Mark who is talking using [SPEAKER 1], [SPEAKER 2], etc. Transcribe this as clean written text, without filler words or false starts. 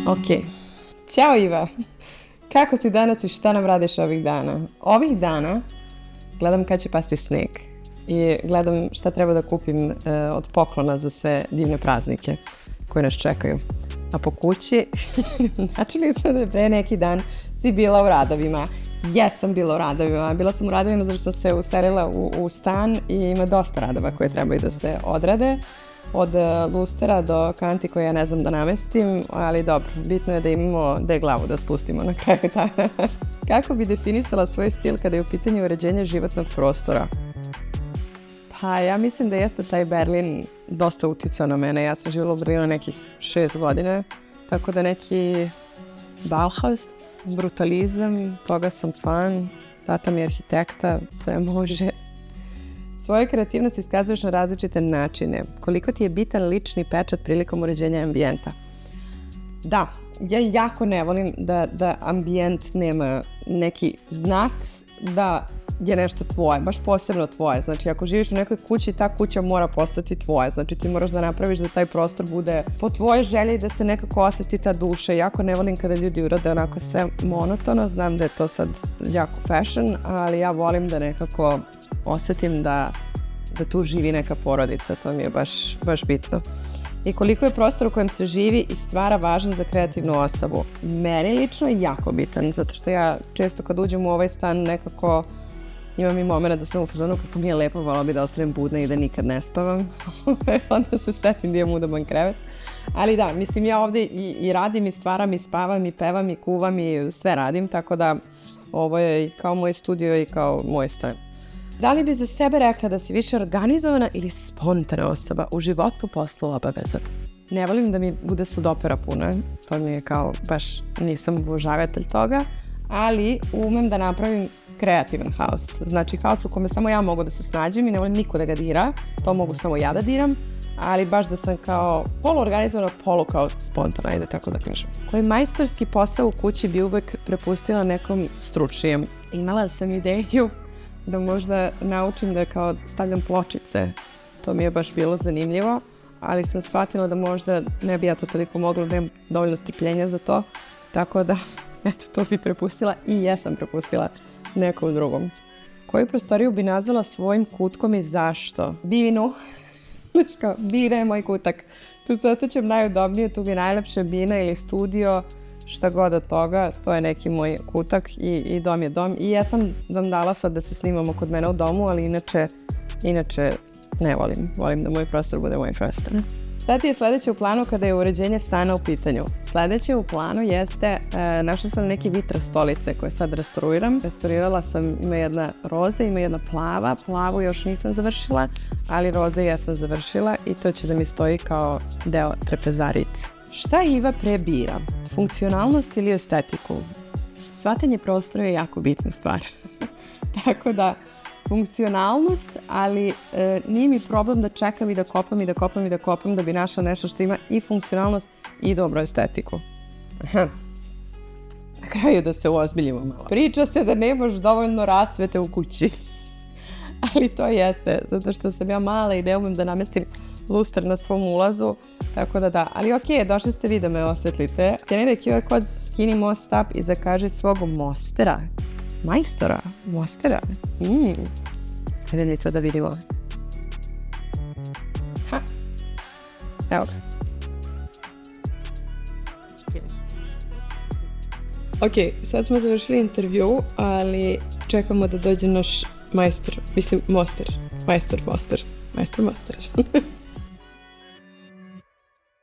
[SPEAKER 1] Ok. Ćao Iva. Kako si danas i šta nam radiš ovih dana? Ovih dana gledam kad će pasti sneg i gledam šta treba da kupim od poklona za sve divne praznike koje nas čekaju. A po kući, načeli smo da pre neki dan si bila u radovima. Jesam bila u radovima. Bila sam u radovima zato što sam se uselila u stan i ima dosta radova koje trebaju da se odrade. Od lustera do kanti koje ja ne znam da namestim, ali dobro, bitno je da imamo gde glavu da spustimo na kraju dana. Kako bi definisala svoj stil kada je u pitanju uređenja životnog prostora? Pa ja mislim da jeste taj Berlin dosta uticao na mene. Ja sam živjela u Berlinu nekih 6 godina, tako da neki Bauhaus, brutalizam, toga sam fan, tata mi je arhitekta, sve može. Svoju kreativnost iskazuješ na različite načine. Koliko ti je bitan lični pečat prilikom uređenja ambijenta? Da, ja jako ne volim da ambijent nema neki znak da je nešto tvoje, baš posebno tvoje. Znači, ako živiš u nekoj kući, ta kuća mora postati tvoja. Znači, ti moraš da napraviš da taj prostor bude po tvojoj želji da se nekako osjeti ta duša. Jako ne volim kada ljudi urade onako sve monotono. Znam da je to sad jako fashion, ali ja volim da nekako osjetim da tu živi neka porodica. To mi je baš bitno. I koliko je prostor u kojem se živi i stvara važan za kreativnu osobu? Meni lično je jako bitan, zato što ja često kad uđem u ovaj stan nekako imam i momena da sam u fazonu kako mi je lepo, volila bi da ostavim budna i da nikad ne spavam. Onda se setim da imam udoban krevet. Ali da, mislim ja ovdje i radim i stvaram i spavam i pevam i kuvam i sve radim, tako da ovo je kao moj studio i kao moj stan. Da li bi za sebe rekla da si više organizovana ili spontana osoba u životu, poslu, obaveza? Ne volim da mi bude sudopera puno, to mi je kao baš nisam obožavatelj toga, ali umem da napravim kreativan haos. Znači haos u kome samo ja mogu da se snađem i ne volim niko da ga dira, to mogu samo ja da diram, ali baš da sam kao poluorganizovana, polu kao spontana, ajde tako da kažem. Koji majstorski posao u kući bi uvek prepustila nekom stručnijem? Imala sam ideju da možda naučim da kao stavljam pločice. To mi je baš bilo zanimljivo, ali sam shvatila da možda ne bi ja to toliko mogla, nemam dovoljno strpljenja za to, tako da, eto, to bi prepustila i jesam prepustila nekom drugom. Koju prostoriju bi nazvala svojim kutkom i zašto? Binu. Znaš kao, bina je moj kutak. Tu se osjećam najudobnije, tu mi je najlepše bina ili studio, šta god od toga, to je neki moj kutak i dom je dom. I ja sam vam dala sad da se snimamo kod mene u domu, ali inače ne volim. Volim da moj prostor bude moj prostor. Šta ti je sledeće u planu kada je uređenje stana u pitanju? Sledeće u planu jeste, našla sam neke vitra stolice koje sad restauriram. Restaurirala sam, ima jedna roza, ima jedna plava. Plavu još nisam završila, ali roze ja sam završila i to će da mi stoji kao deo trapezarice. Šta Iva pre bira? Funkcionalnost ili estetiku? Shvatanje prostora je jako bitna stvar. Tako da, funkcionalnost, ali nije mi problem da čekam i da kopam da bi našla nešto što ima i funkcionalnost i dobru estetiku. Aha. Na kraju da se uozbiljimo malo. Priča se da nemaš dovoljno rasvete u kući. Ali to jeste, zato što sam ja mala i ne umem da namestim luster na svom ulazu, tako da. Ali okej, došli ste vi da me osvetlite. Skeniraj QR kod Skini Most Up i zakaži svog mostera. Majstora? Mostera? Hajde li to da vidimo. Ha! Evo ga. Ok, sad smo završili intervju, ali čekamo da dođe naš majstor, mislim moster. Majstor.